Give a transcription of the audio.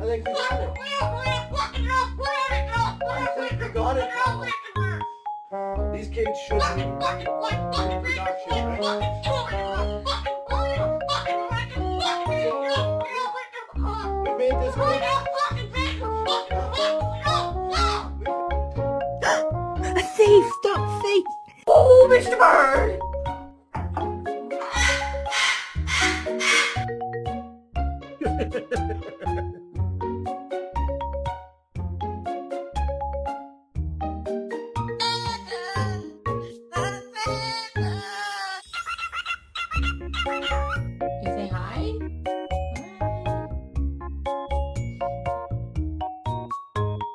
I think we got it. I think we got it. These kids should be in production, right? We made this one. A thief! Stop thief! Oh, Mr. Bird!